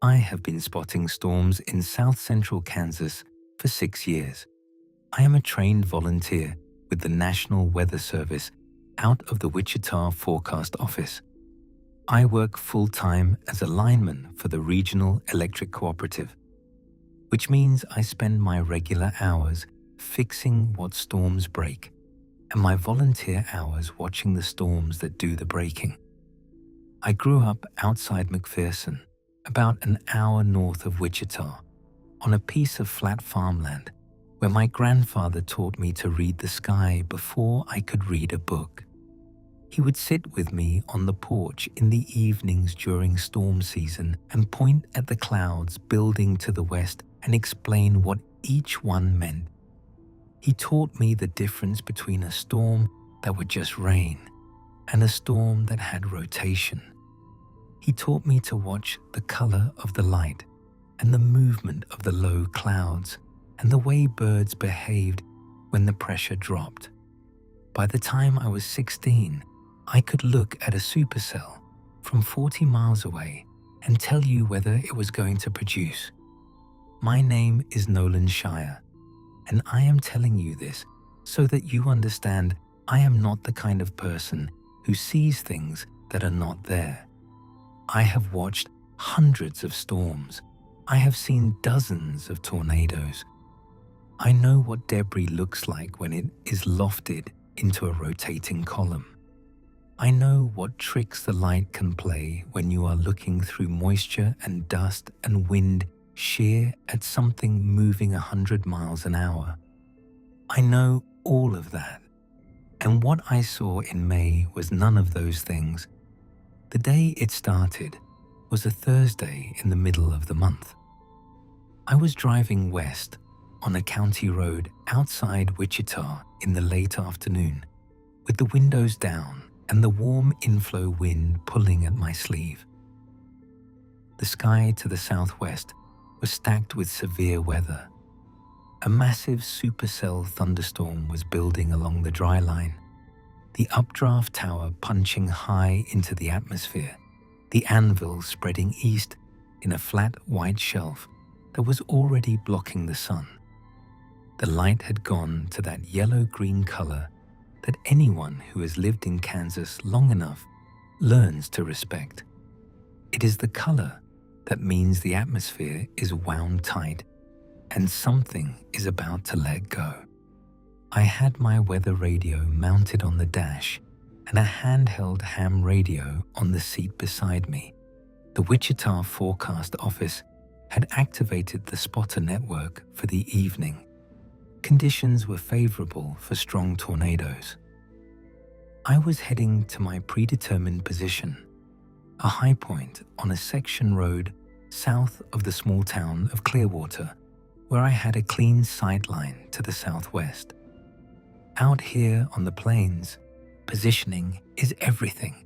I have been spotting storms in south central Kansas for 6 years. I am a trained volunteer with the National Weather Service out of the Wichita Forecast Office. I work full-time as a lineman for the Regional Electric Cooperative, which means I spend my regular hours fixing what storms break and my volunteer hours watching the storms that do the breaking. I grew up outside McPherson, about an hour north of Wichita, on a piece of flat farmland where my grandfather taught me to read the sky before I could read a book. He would sit with me on the porch in the evenings during storm season and point at the clouds building to the west and explain what each one meant. He taught me the difference between a storm that would just rain and a storm that had rotation. He taught me to watch the color of the light and the movement of the low clouds and the way birds behaved when the pressure dropped. By the time I was 16, I could look at a supercell from 40 miles away and tell you whether it was going to produce. My name is Nolan Shire, and I am telling you this so that you understand I am not the kind of person who sees things that are not there. I have watched hundreds of storms. I have seen dozens of tornadoes. I know what debris looks like when it is lofted into a rotating column. I know what tricks the light can play when you are looking through moisture and dust and wind sheer at something moving 100 miles an hour. I know all of that. And what I saw in May was none of those things. The day it started was a Thursday in the middle of the month. I was driving west on a county road outside Wichita in the late afternoon, with the windows down and the warm inflow wind pulling at my sleeve. The sky to the southwest was stacked with severe weather. A massive supercell thunderstorm was building along the dry line, the updraft tower punching high into the atmosphere, the anvil spreading east in a flat white shelf that was already blocking the sun. The light had gone to that yellow-green color that anyone who has lived in Kansas long enough learns to respect. It is the color that means the atmosphere is wound tight and something is about to let go. I had my weather radio mounted on the dash and a handheld ham radio on the seat beside me. The Wichita Forecast Office had activated the spotter network for the evening. Conditions were favorable for strong tornadoes. I was heading to my predetermined position, a high point on a section road south of the small town of Clearwater, where I had a clean sight line to the southwest. Out here on the plains, positioning is everything.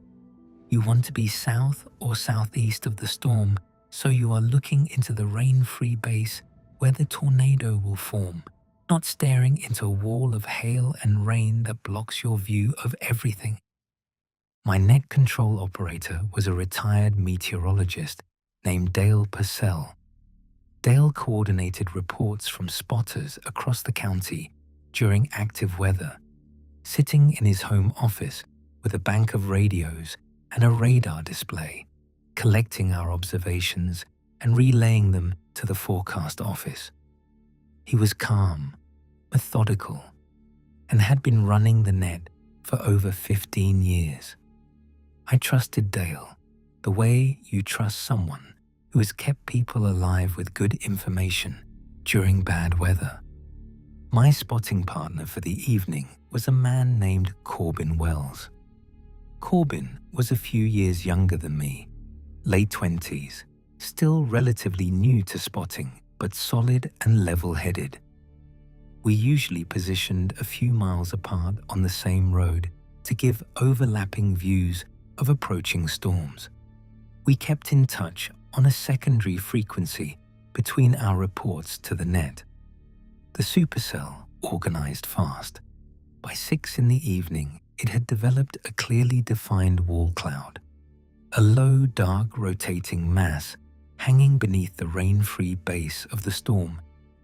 You want to be south or southeast of the storm, so you are looking into the rain-free base where the tornado will form, not staring into a wall of hail and rain that blocks your view of everything. My net control operator was a retired meteorologist named Dale Purcell. Dale coordinated reports from spotters across the county during active weather, sitting in his home office with a bank of radios and a radar display, collecting our observations and relaying them to the forecast office. He was calm, methodical, and had been running the net for over 15 years. I trusted Dale the way you trust someone who has kept people alive with good information during bad weather. My spotting partner for the evening was a man named Corbin Wells. Corbin was a few years younger than me, late 20s, still relatively new to spotting, but solid and level-headed. We usually positioned a few miles apart on the same road to give overlapping views of approaching storms. We kept in touch on a secondary frequency between our reports to the net. The supercell organized fast. By 6 in the evening, it had developed a clearly defined wall cloud, a low, dark, rotating mass hanging beneath the rain-free base of the storm,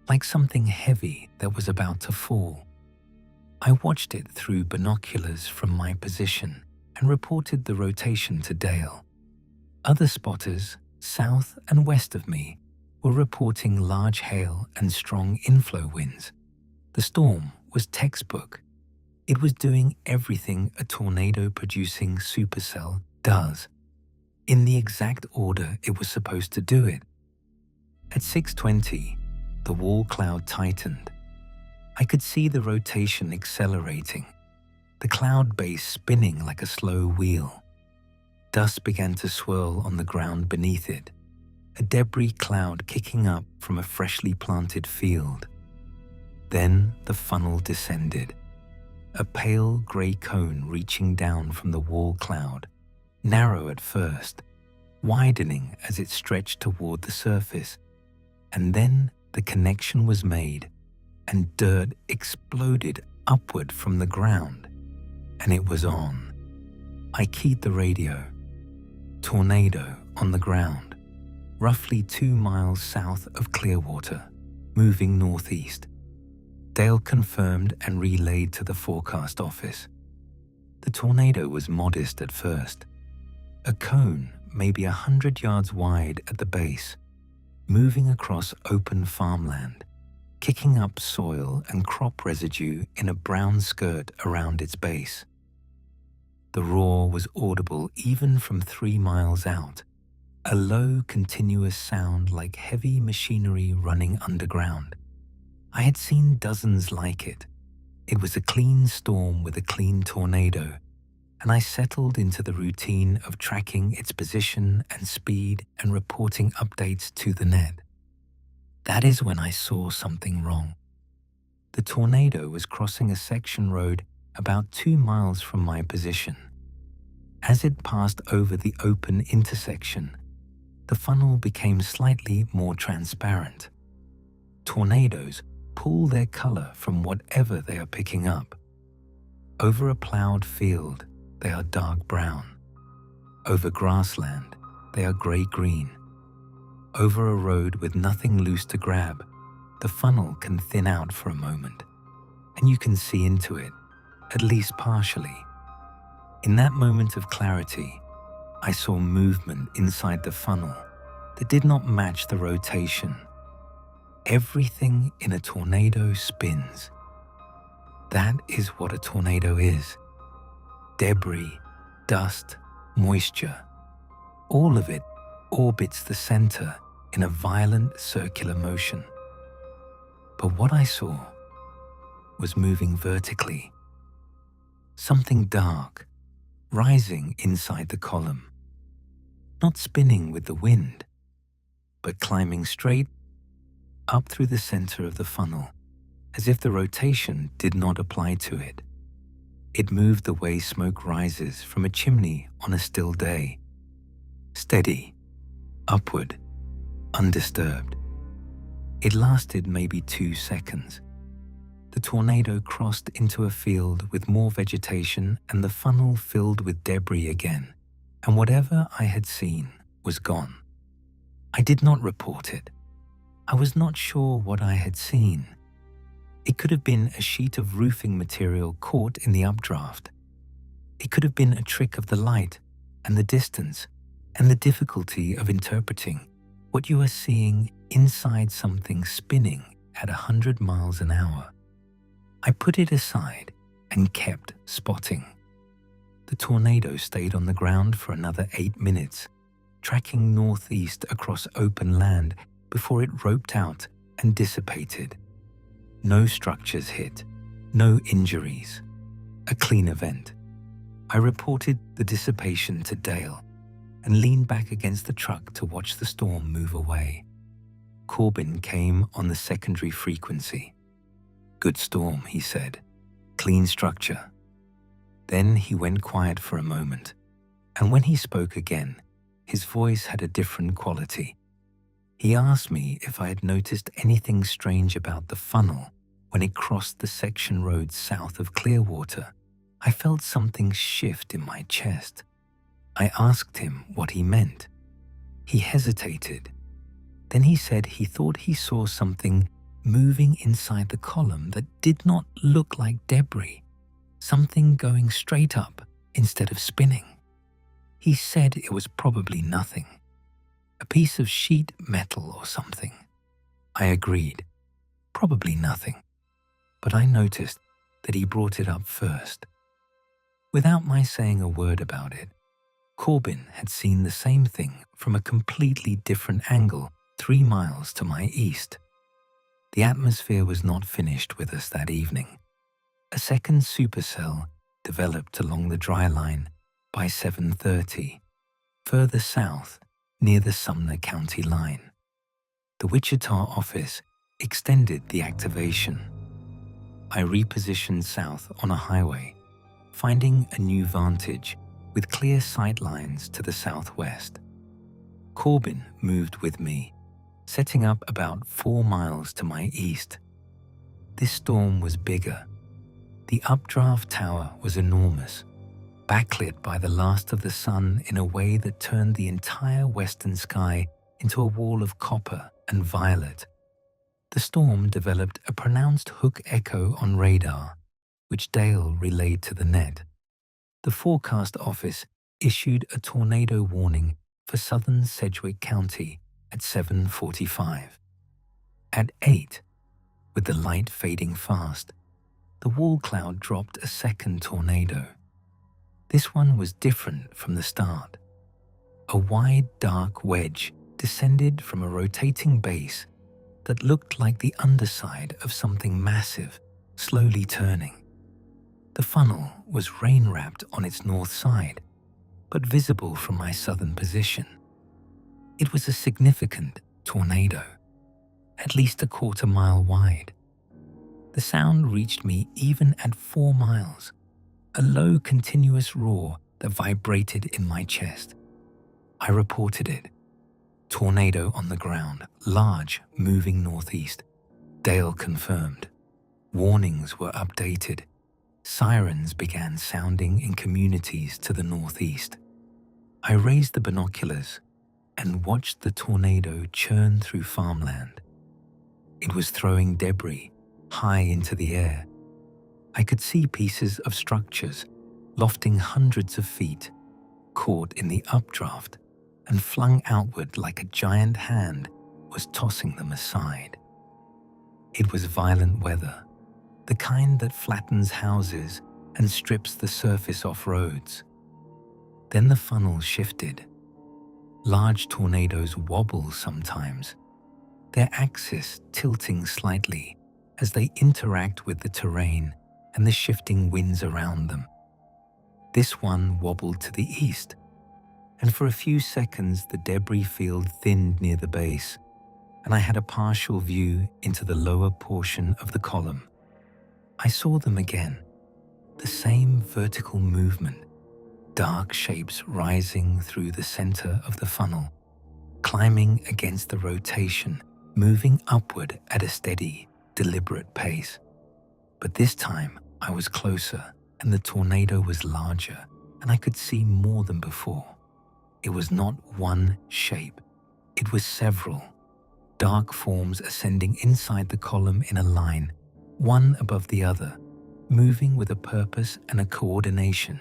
like something heavy that was about to fall. I watched it through binoculars from my position and reported the rotation to Dale. Other spotters, south and west of me, were reporting large hail and strong inflow winds. The storm was textbook. It was doing everything a tornado-producing supercell does, in the exact order it was supposed to do it. At 6:20, the wall cloud tightened. I could see the rotation accelerating, the cloud base spinning like a slow wheel. Dust began to swirl on the ground beneath it, a debris cloud kicking up from a freshly planted field. Then the funnel descended, a pale grey cone reaching down from the wall cloud, narrow at first, widening as it stretched toward the surface. And then the connection was made, and dirt exploded upward from the ground, and it was on. I keyed the radio. Tornado on the ground, roughly 2 miles south of Clearwater, moving northeast. Dale confirmed and relayed to the forecast office. The tornado was modest at first, a cone maybe 100 yards wide at the base, moving across open farmland, kicking up soil and crop residue in a brown skirt around its base. The roar was audible even from 3 miles out, a low, continuous sound like heavy machinery running underground. I had seen dozens like it. It was a clean storm with a clean tornado, and I settled into the routine of tracking its position and speed and reporting updates to the net. That is when I saw something wrong. The tornado was crossing a section road about 2 miles from my position. As it passed over the open intersection, the funnel became slightly more transparent. Tornadoes pull their color from whatever they are picking up. Over a plowed field, they are dark brown. Over grassland, they are gray-green. Over a road with nothing loose to grab, the funnel can thin out for a moment, and you can see into it, at least partially. In that moment of clarity, I saw movement inside the funnel that did not match the rotation. Everything in a tornado spins. That is what a tornado is. Debris, dust, moisture, all of it orbits the center in a violent circular motion. But what I saw was moving vertically. Something dark, rising inside the column. Not spinning with the wind, but climbing straight up through the center of the funnel, as if the rotation did not apply to it. It moved the way smoke rises from a chimney on a still day. Steady, upward, undisturbed. It lasted maybe 2 seconds. The tornado crossed into a field with more vegetation and the funnel filled with debris again, and whatever I had seen was gone. I did not report it. I was not sure what I had seen. It could have been a sheet of roofing material caught in the updraft. It could have been a trick of the light and the distance and the difficulty of interpreting what you are seeing inside something spinning at 100 miles an hour. I put it aside and kept spotting. The tornado stayed on the ground for another 8 minutes, tracking northeast across open land before it roped out and dissipated. No structures hit, no injuries. A clean event. I reported the dissipation to Dale and leaned back against the truck to watch the storm move away. Corbin came on the secondary frequency. "Good storm," he said. "Clean structure." Then he went quiet for a moment, and when he spoke again, his voice had a different quality. He asked me if I had noticed anything strange about the funnel when it crossed the section road south of Clearwater. I felt something shift in my chest. I asked him what he meant. He hesitated, Then he said he thought he saw something moving inside the column that did not look like debris, something going straight up instead of spinning. He said it was probably nothing, a piece of sheet metal or something. I agreed, probably nothing, but I noticed that he brought it up first. Without my saying a word about it, Corbin had seen the same thing from a completely different angle 3 miles to my east. The atmosphere was not finished with us that evening. A second supercell developed along the dry line by 7:30, further south near the Sumner County line. The Wichita office extended the activation. I repositioned south on a highway, finding a new vantage with clear sight lines to the southwest. Corbin moved with me, setting up about 4 miles to my east. This storm was bigger. The updraft tower was enormous, backlit by the last of the sun in a way that turned the entire western sky into a wall of copper and violet. The storm developed a pronounced hook echo on radar, which Dale relayed to the net. The forecast office issued a tornado warning for southern Sedgwick County at 7:45. At 8, with the light fading fast, the wall cloud dropped a second tornado. This one was different from the start. A wide, dark wedge descended from a rotating base that looked like the underside of something massive, slowly turning. The funnel was rain-wrapped on its north side, but visible from my southern position. It was a significant tornado, at least a 1/4 mile wide. The sound reached me even at 4 miles, a low continuous roar that vibrated in my chest. I reported it. Tornado on the ground, large, moving northeast. Dale confirmed. Warnings were updated. Sirens began sounding in communities to the northeast. I raised the binoculars and watched the tornado churn through farmland. It was throwing debris high into the air. I could see pieces of structures lofting hundreds of feet, caught in the updraft and flung outward like a giant hand was tossing them aside. It was violent weather, the kind that flattens houses and strips the surface off roads. Then the funnel shifted. Large tornadoes wobble sometimes, their axis tilting slightly as they interact with the terrain and the shifting winds around them. This one wobbled to the east, and for a few seconds the debris field thinned near the base, and I had a partial view into the lower portion of the column. I saw them again, the same vertical movement, dark shapes rising through the center of the funnel, climbing against the rotation, moving upward at a steady, deliberate pace. But this time I was closer, and the tornado was larger, and I could see more than before. It was not one shape. It was several, dark forms ascending inside the column in a line, one above the other, moving with a purpose and a coordination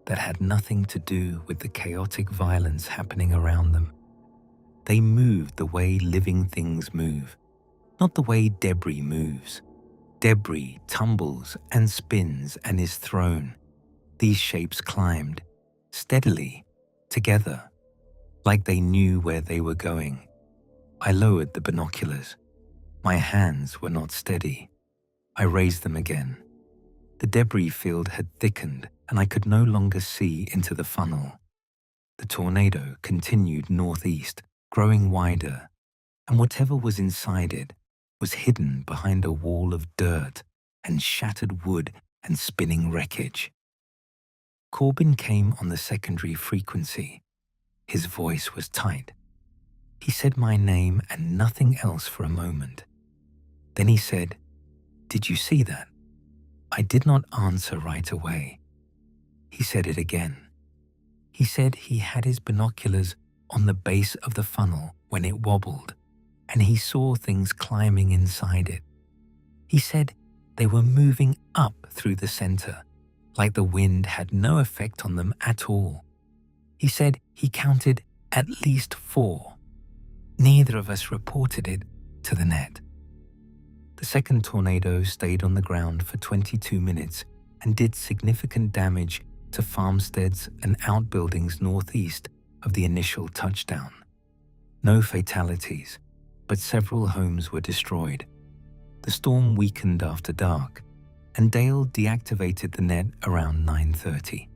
that had nothing to do with the chaotic violence happening around them. They moved the way living things move, not the way debris moves. Debris tumbles and spins and is thrown. These shapes climbed, steadily, together, like they knew where they were going. I lowered the binoculars. My hands were not steady. I raised them again. The debris field had thickened, and I could no longer see into the funnel. The tornado continued northeast, growing wider, and whatever was inside it was hidden behind a wall of dirt and shattered wood and spinning wreckage. Corbin came on the secondary frequency. His voice was tight. He said my name and nothing else for a moment. Then he said, "Did you see that?" I did not answer right away. He said it again. He said he had his binoculars on the base of the funnel when it wobbled. and he saw things climbing inside it. He said they were moving up through the center, like the wind had no effect on them at all. He said he counted at least 4. Neither of us reported it to the net. The second tornado stayed on the ground for 22 minutes and did significant damage to farmsteads and outbuildings northeast of the initial touchdown. No fatalities, but several homes were destroyed. The storm weakened after dark, and Dale deactivated the net around 9:30.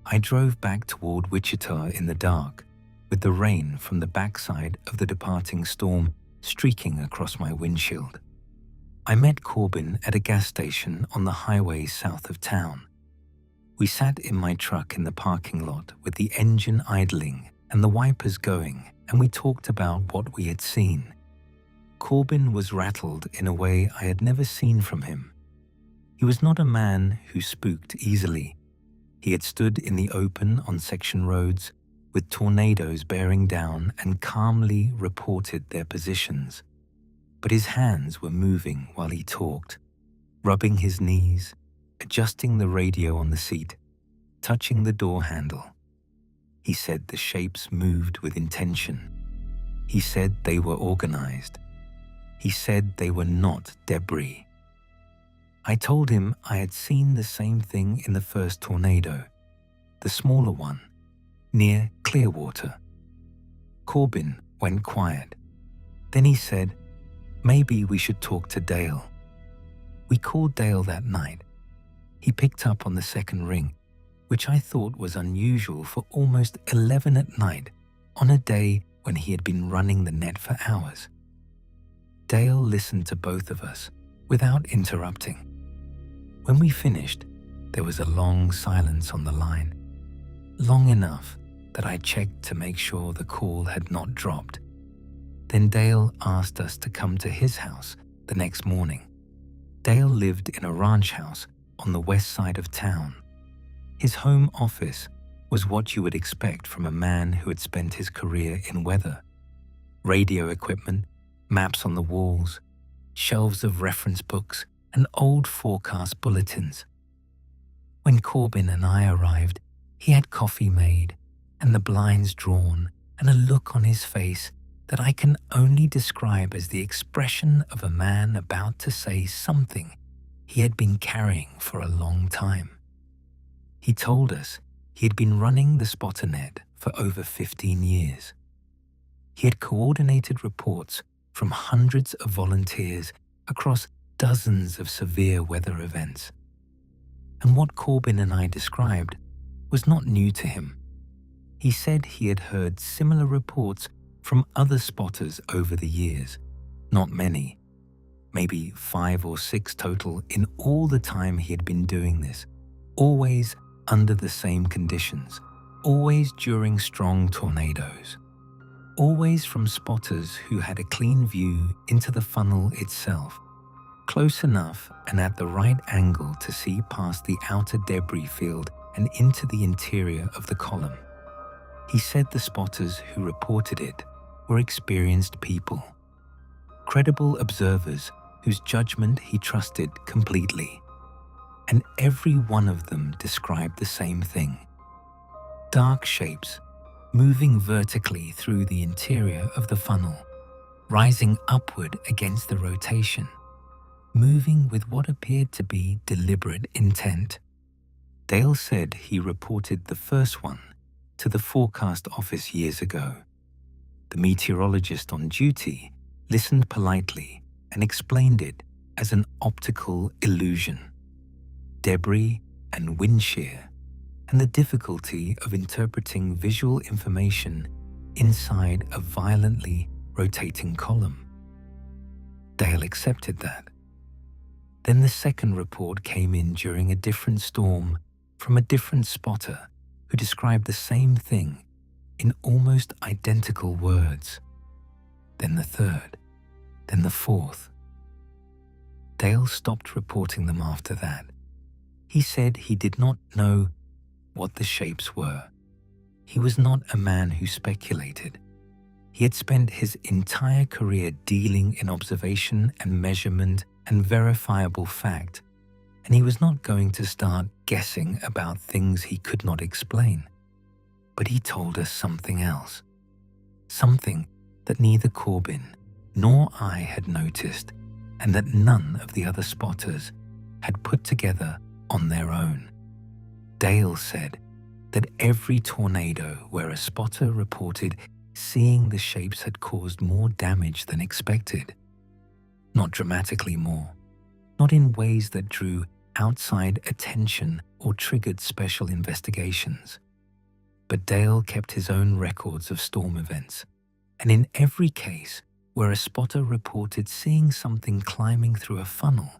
I drove back toward Wichita in the dark, with the rain from the backside of the departing storm streaking across my windshield. I met Corbin at a gas station on the highway south of town. We sat in my truck in the parking lot with the engine idling and the wipers going, and we talked about what we had seen. Corbin was rattled in a way I had never seen from him. He was not a man who spooked easily. He had stood in the open on section roads with tornadoes bearing down and calmly reported their positions. But his hands were moving while he talked, rubbing his knees, adjusting the radio on the seat, touching the door handle. He said the shapes moved with intention. He said they were organized. He said they were not debris. I told him I had seen the same thing in the first tornado, the smaller one, near Clearwater. Corbin went quiet. Then he said, maybe we should talk to Dale. We called Dale that night. He picked up on the second ring, which I thought was unusual for almost 11 at night on a day when he had been running the net for hours. Dale listened to both of us without interrupting. When we finished, there was a long silence on the line, long enough that I checked to make sure the call had not dropped. Then Dale asked us to come to his house the next morning. Dale lived in a ranch house on the west side of town. His home office was what you would expect from a man who had spent his career in weather. Radio equipment, maps on the walls, shelves of reference books, and old forecast bulletins. When Corbin and I arrived, he had coffee made and the blinds drawn and a look on his face that I can only describe as the expression of a man about to say something he had been carrying for a long time. He told us he had been running the spotter net for over 15 years. He had coordinated reports from hundreds of volunteers across dozens of severe weather events. And what Corbin and I described was not new to him. He said he had heard similar reports from other spotters over the years, not many, maybe 5 or 6 total in all the time he had been doing this, always under the same conditions, always during strong tornadoes, always from spotters who had a clean view into the funnel itself, close enough and at the right angle to see past the outer debris field and into the interior of the column. He said the spotters who reported it were experienced people, credible observers whose judgment he trusted completely, and every one of them described the same thing. Dark shapes moving vertically through the interior of the funnel, rising upward against the rotation, moving with what appeared to be deliberate intent. Dale said he reported the first one to the forecast office years ago. The meteorologist on duty listened politely and explained it as an optical illusion, debris and wind shear, and the difficulty of interpreting visual information inside a violently rotating column. Dale accepted that. Then the second report came in during a different storm from a different spotter who described the same thing in almost identical words. Then the third, then the fourth. Dale stopped reporting them after that. He said he did not know what the shapes were. He was not a man who speculated. He had spent his entire career dealing in observation and measurement and verifiable fact, and he was not going to start guessing about things he could not explain. But he told us something else, something that neither Corbin nor I had noticed, and that none of the other spotters had put together on their own. Dale said that every tornado where a spotter reported seeing the shapes had caused more damage than expected. Not dramatically more, not in ways that drew outside attention or triggered special investigations. But Dale kept his own records of storm events, and in every case where a spotter reported seeing something climbing through a funnel,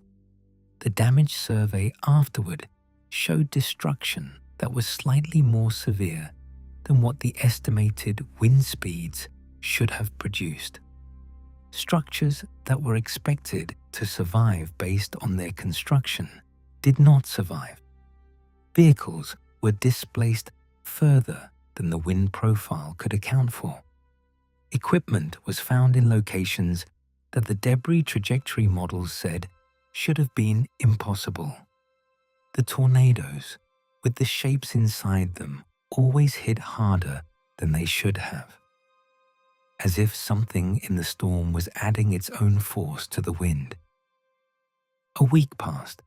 the damage survey afterward showed destruction that was slightly more severe than what the estimated wind speeds should have produced. Structures that were expected to survive based on their construction did not survive. Vehicles were displaced further than the wind profile could account for. Equipment was found in locations that the debris trajectory models said should have been impossible. The tornadoes, with the shapes inside them, always hit harder than they should have, as if something in the storm was adding its own force to the wind. A week passed.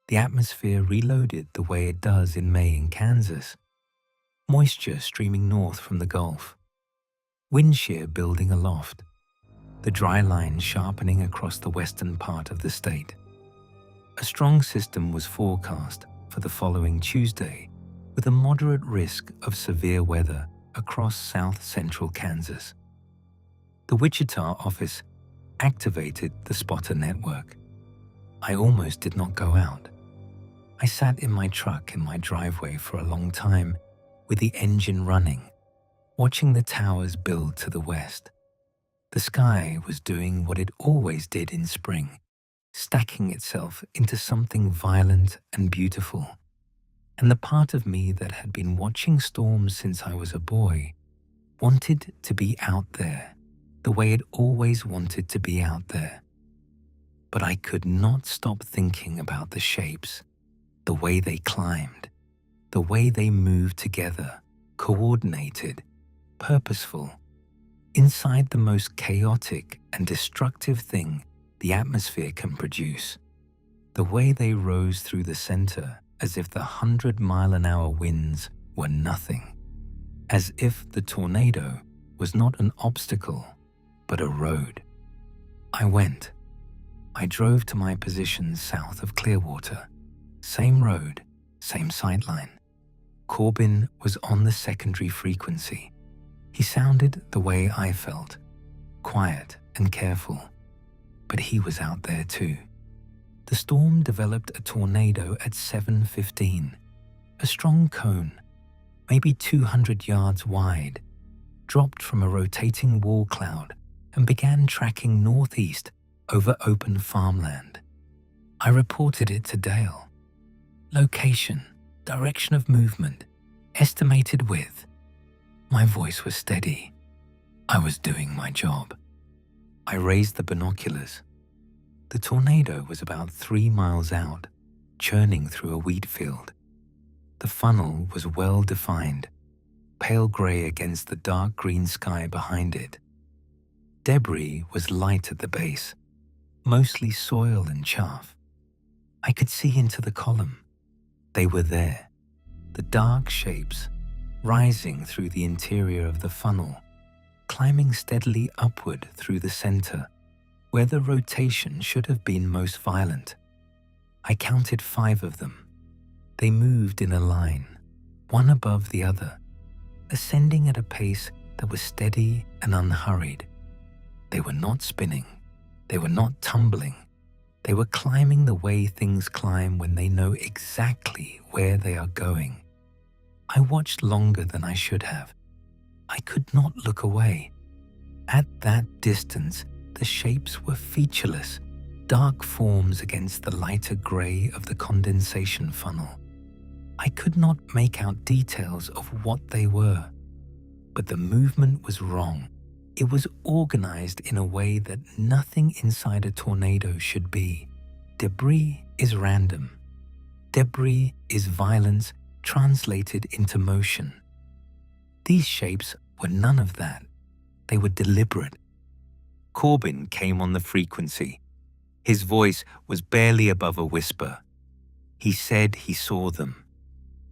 The atmosphere reloaded the way it does in May in Kansas. Moisture streaming north from the Gulf. Wind shear building aloft. The dry line sharpening across the western part of the state. A strong system was forecast for the following Tuesday, with a moderate risk of severe weather across south-central Kansas. The Wichita office activated the spotter network. I almost did not go out. I sat in my truck in my driveway for a long time with the engine running, watching the towers build to the west. The sky was doing what it always did in spring, stacking itself into something violent and beautiful. And the part of me that had been watching storms since I was a boy wanted to be out there, the way it always wanted to be out there. But I could not stop thinking about the shapes, the way they climbed, the way they moved together, coordinated, purposeful, inside the most chaotic and destructive thing the atmosphere can produce. The way they rose through the center as if the 100-mile-an-hour winds were nothing, as if the tornado was not an obstacle, but a road. I went. I drove to my position south of Clearwater. Same road, same sightline. Corbin was on the secondary frequency. He sounded the way I felt, quiet and careful, but he was out there too. The storm developed a tornado at 7:15, a strong cone, maybe 200 yards wide, dropped from a rotating wall cloud and began tracking northeast over open farmland. I reported it to Dale. Location, direction of movement, estimated width. My voice was steady. I was doing my job. I raised the binoculars. The tornado was about 3 miles out, churning through a wheat field. The funnel was well defined, pale gray against the dark green sky behind it. Debris was light at the base, mostly soil and chaff. I could see into the column. They were there, the dark shapes, rising through the interior of the funnel, climbing steadily upward through the center, where the rotation should have been most violent. I counted 5 of them. They moved in a line, one above the other, ascending at a pace that was steady and unhurried. They were not spinning. They were not tumbling. They were climbing the way things climb when they know exactly where they are going. I watched longer than I should have. I could not look away. At that distance, the shapes were featureless, dark forms against the lighter gray of the condensation funnel. I could not make out details of what they were, but the movement was wrong. It was organized in a way that nothing inside a tornado should be. Debris is random. Debris is violence translated into motion. These shapes were none of that. They were deliberate. Corbin came on the frequency. His voice was barely above a whisper. He said he saw them.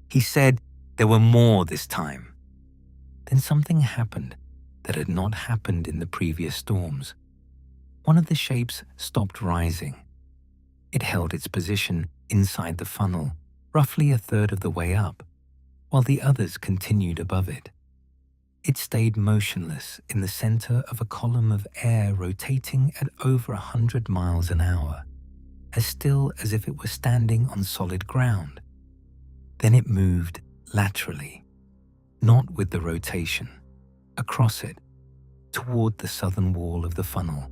He said there were more this time. Then something happened that had not happened in the previous storms. One of the shapes stopped rising. It held its position inside the funnel, roughly a third of the way up, while the others continued above it. It stayed motionless in the center of a column of air rotating at over 100 miles an hour, as still as if it were standing on solid ground. Then it moved laterally, not with the rotation, across it, toward the southern wall of the funnel,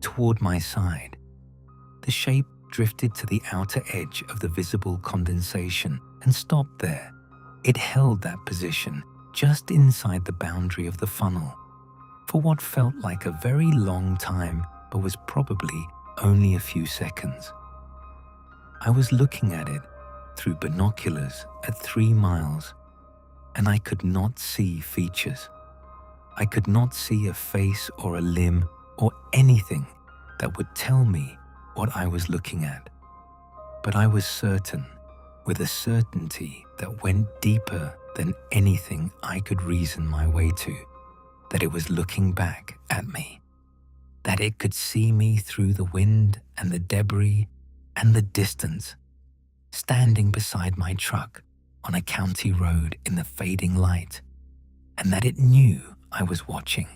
toward my side. The shape drifted to the outer edge of the visible condensation and stopped there. It held that position just inside the boundary of the funnel for what felt like a very long time, but was probably only a few seconds. I was looking at it through binoculars at 3 miles, and I could not see features. I could not see a face or a limb or anything that would tell me what I was looking at. But I was certain, with a certainty that went deeper than anything I could reason my way to, that it was looking back at me, that it could see me through the wind and the debris and the distance, standing beside my truck on a county road in the fading light, and that it knew I was watching.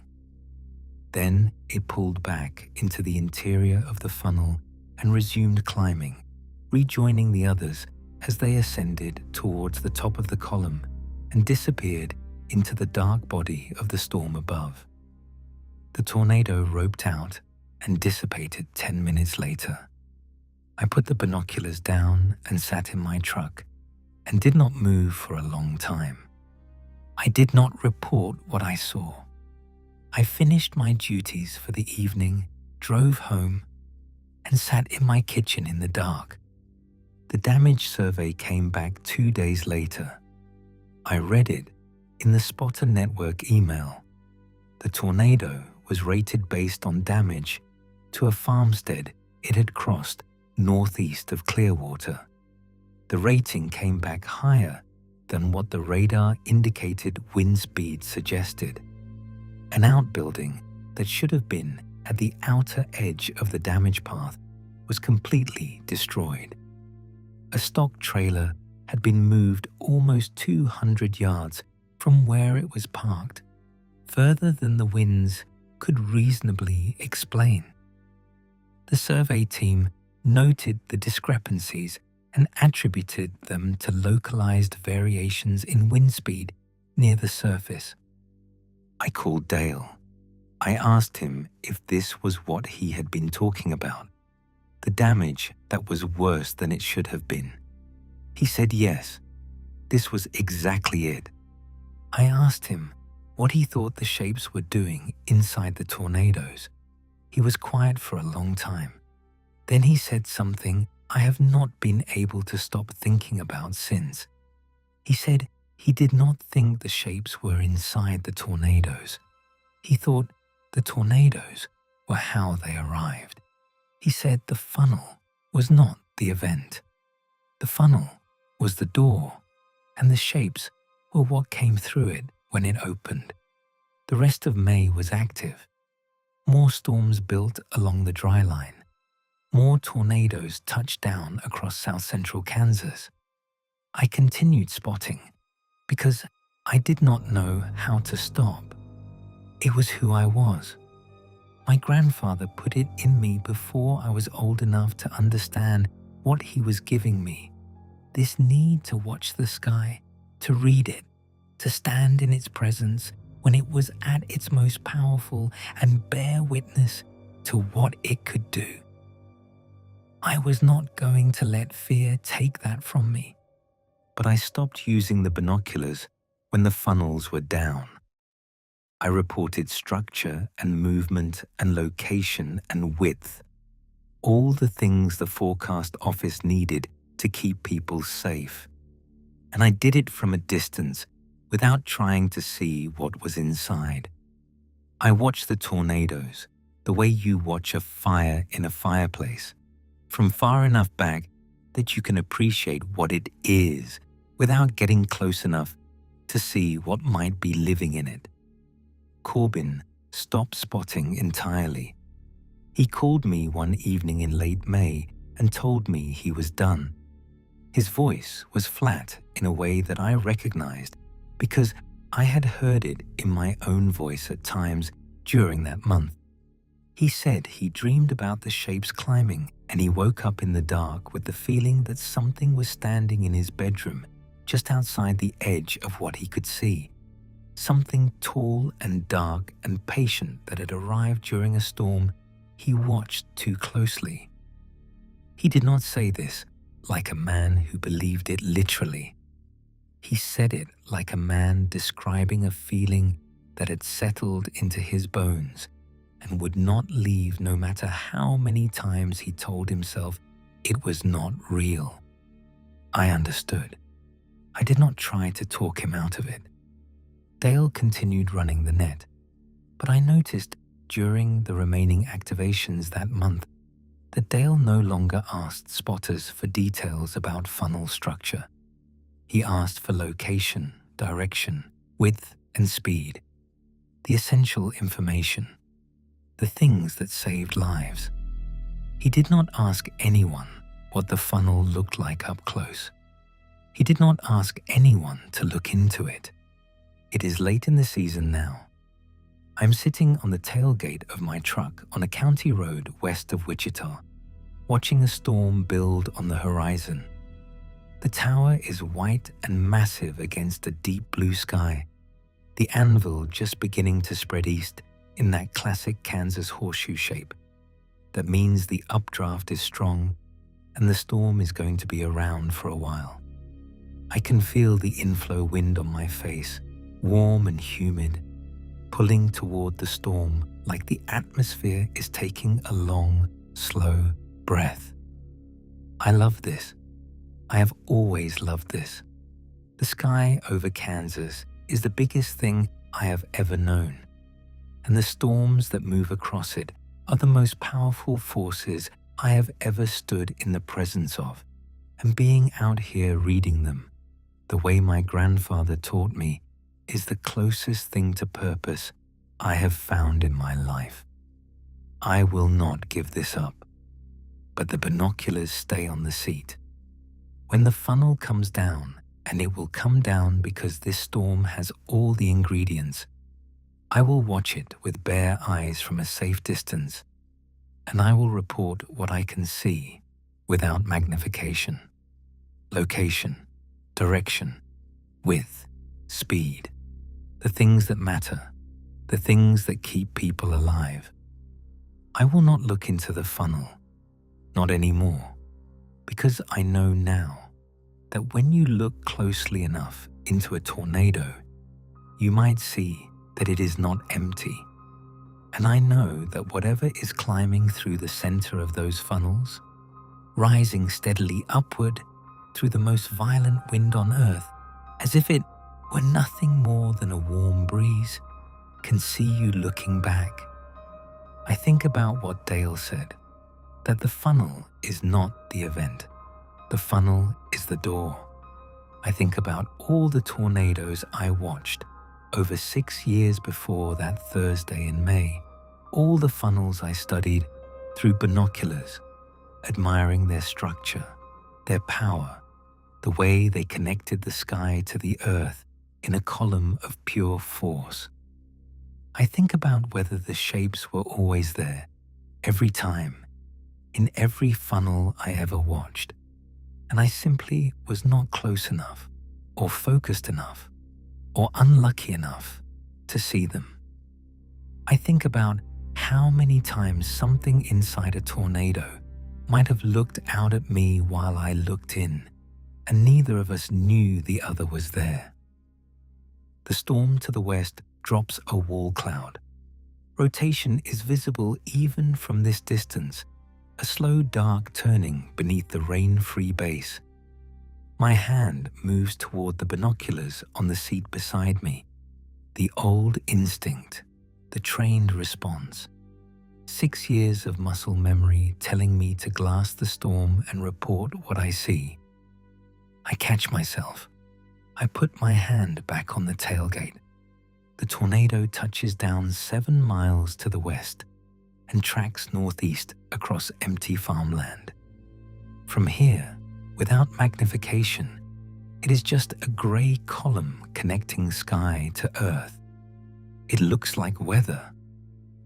Then it pulled back into the interior of the funnel and resumed climbing, rejoining the others as they ascended towards the top of the column and disappeared into the dark body of the storm above. The tornado roped out and dissipated 10 minutes later. I put the binoculars down and sat in my truck and did not move for a long time. I did not report what I saw. I finished my duties for the evening, drove home, and sat in my kitchen in the dark. The damage survey came back 2 days later. I read it in the Spotter Network email. The tornado was rated based on damage to a farmstead it had crossed northeast of Clearwater. The rating came back higher than what the radar indicated wind speed suggested. An outbuilding that should have been at the outer edge of the damage path was completely destroyed. A stock trailer had been moved almost 200 yards from where it was parked, further than the winds could reasonably explain. The survey team noted the discrepancies and attributed them to localized variations in wind speed near the surface. I called Dale. I asked him if this was what he had been talking about, the damage that was worse than it should have been. He said yes, this was exactly it. I asked him what he thought the shapes were doing inside the tornadoes. He was quiet for a long time. Then he said something I have not been able to stop thinking about since. He said he did not think the shapes were inside the tornadoes. He thought the tornadoes were how they arrived. He said the funnel was not the event. The funnel was the door, and the shapes were what came through it when it opened. The rest of May was active. More storms built along the dry line. More tornadoes touched down across south-central Kansas. I continued spotting because I did not know how to stop. It was who I was. My grandfather put it in me before I was old enough to understand what he was giving me. This need to watch the sky, to read it, to stand in its presence when it was at its most powerful and bear witness to what it could do. I was not going to let fear take that from me, but I stopped using the binoculars when the funnels were down. I reported structure and movement and location and width, all the things the forecast office needed to keep people safe. And I did it from a distance without trying to see what was inside. I watched the tornadoes, the way you watch a fire in a fireplace, from far enough back that you can appreciate what it is without getting close enough to see what might be living in it. Corbin stopped spotting entirely. He called me one evening in late May and told me he was done. His voice was flat in a way that I recognized because I had heard it in my own voice at times during that month. He said he dreamed about the shapes climbing, and he woke up in the dark with the feeling that something was standing in his bedroom just outside the edge of what he could see. Something tall and dark and patient that had arrived during a storm he watched too closely. He did not say this like a man who believed it literally. He said it like a man describing a feeling that had settled into his bones and would not leave no matter how many times he told himself it was not real. I understood. I did not try to talk him out of it. Dale continued running the net, but I noticed during the remaining activations that month that Dale no longer asked spotters for details about funnel structure. He asked for location, direction, width, and speed, the essential information, the things that saved lives. He did not ask anyone what the funnel looked like up close. He did not ask anyone to look into it. It is late in the season now. I'm sitting on the tailgate of my truck on a county road west of Wichita, watching a storm build on the horizon. The tower is white and massive against a deep blue sky, the anvil just beginning to spread east in that classic Kansas horseshoe shape. That means the updraft is strong and the storm is going to be around for a while. I can feel the inflow wind on my face, warm and humid, pulling toward the storm like the atmosphere is taking a long, slow breath. I love this. I have always loved this. The sky over Kansas is the biggest thing I have ever known, and the storms that move across it are the most powerful forces I have ever stood in the presence of, and being out here reading them, the way my grandfather taught me, is the closest thing to purpose I have found in my life. I will not give this up, but the binoculars stay on the seat. When the funnel comes down, and it will come down because this storm has all the ingredients, I will watch it with bare eyes from a safe distance, and I will report what I can see without magnification. Location, direction, width, speed, the things that matter, the things that keep people alive. I will not look into the funnel, not anymore, because I know now that when you look closely enough into a tornado, you might see that it is not empty. And I know that whatever is climbing through the center of those funnels, rising steadily upward through the most violent wind on earth, as if it were nothing more than a warm breeze, can see you looking back. I think about what Dale said, that the funnel is not the event. The funnel is the door. I think about all the tornadoes I watched over 6 years before that Thursday in May, all the funnels I studied through binoculars, admiring their structure, their power, the way they connected the sky to the earth in a column of pure force. I think about whether the shapes were always there, every time, in every funnel I ever watched, and I simply was not close enough, or focused enough, or unlucky enough to see them. I think about how many times something inside a tornado might have looked out at me while I looked in, and neither of us knew the other was there. The storm to the west drops a wall cloud. Rotation is visible even from this distance, a slow dark turning beneath the rain-free base. My hand moves toward the binoculars on the seat beside me. The old instinct, the trained response. 6 years of muscle memory telling me to glass the storm and report what I see. I catch myself. I put my hand back on the tailgate. The tornado touches down 7 miles to the west and tracks northeast across empty farmland. From here, without magnification, it is just a gray column connecting sky to earth. It looks like weather.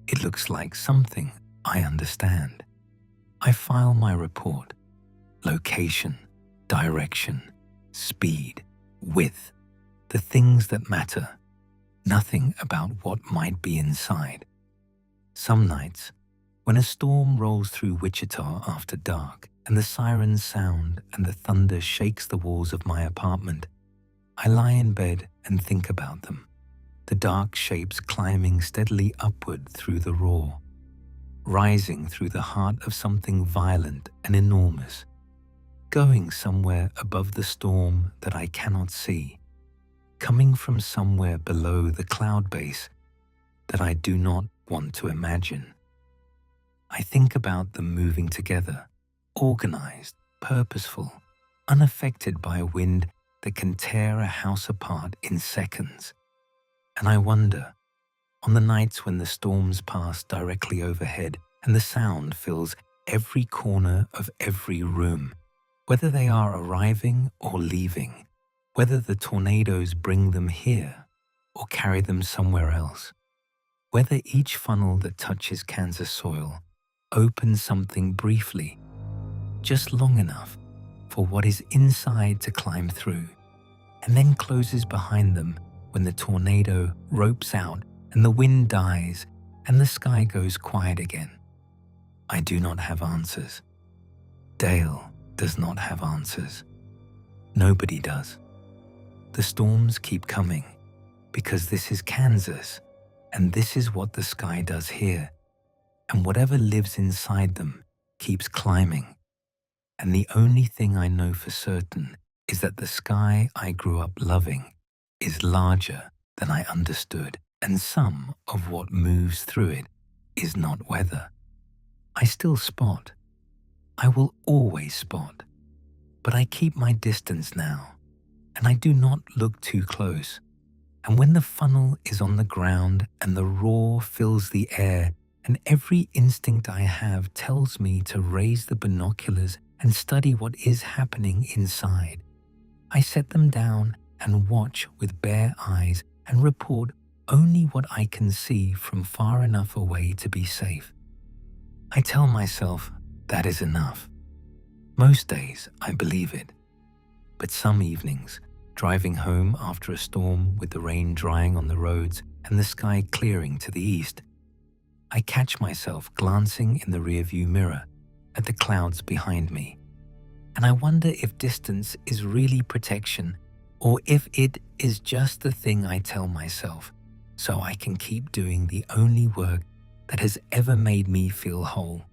It looks like something I understand. I file my report. Location, direction, speed, width, the things that matter. Nothing about what might be inside. Some nights, when a storm rolls through Wichita after dark and the sirens sound and the thunder shakes the walls of my apartment, I lie in bed and think about them. The dark shapes climbing steadily upward through the roar, rising through the heart of something violent and enormous, going somewhere above the storm that I cannot see, coming from somewhere below the cloud base that I do not want to imagine. I think about them moving together, organized, purposeful, unaffected by a wind that can tear a house apart in seconds. And I wonder, on the nights when the storms pass directly overhead and the sound fills every corner of every room, whether they are arriving or leaving, whether the tornadoes bring them here or carry them somewhere else, whether each funnel that touches Kansas soil opens something briefly, just long enough for what is inside to climb through, and then closes behind them when the tornado ropes out and the wind dies and the sky goes quiet again. I do not have answers. Dale does not have answers. Nobody does. The storms keep coming because this is Kansas and this is what the sky does here, and whatever lives inside them keeps climbing. And the only thing I know for certain is that the sky I grew up loving is larger than I understood, and some of what moves through it is not weather. I still spot. I will always spot. But I keep my distance now, and I do not look too close. And when the funnel is on the ground and the roar fills the air, and every instinct I have tells me to raise the binoculars and study what is happening inside, I set them down and watch with bare eyes and report only what I can see from far enough away to be safe. I tell myself that is enough. Most days I believe it, but some evenings, driving home after a storm with the rain drying on the roads and the sky clearing to the east, I catch myself glancing in the rearview mirror at the clouds behind me, and I wonder if distance is really protection or if it is just the thing I tell myself so I can keep doing the only work that has ever made me feel whole.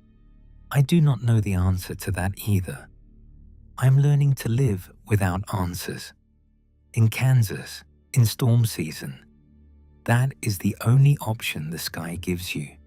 I do not know the answer to that either. I'm learning to live without answers. In Kansas, in storm season, that is the only option the sky gives you.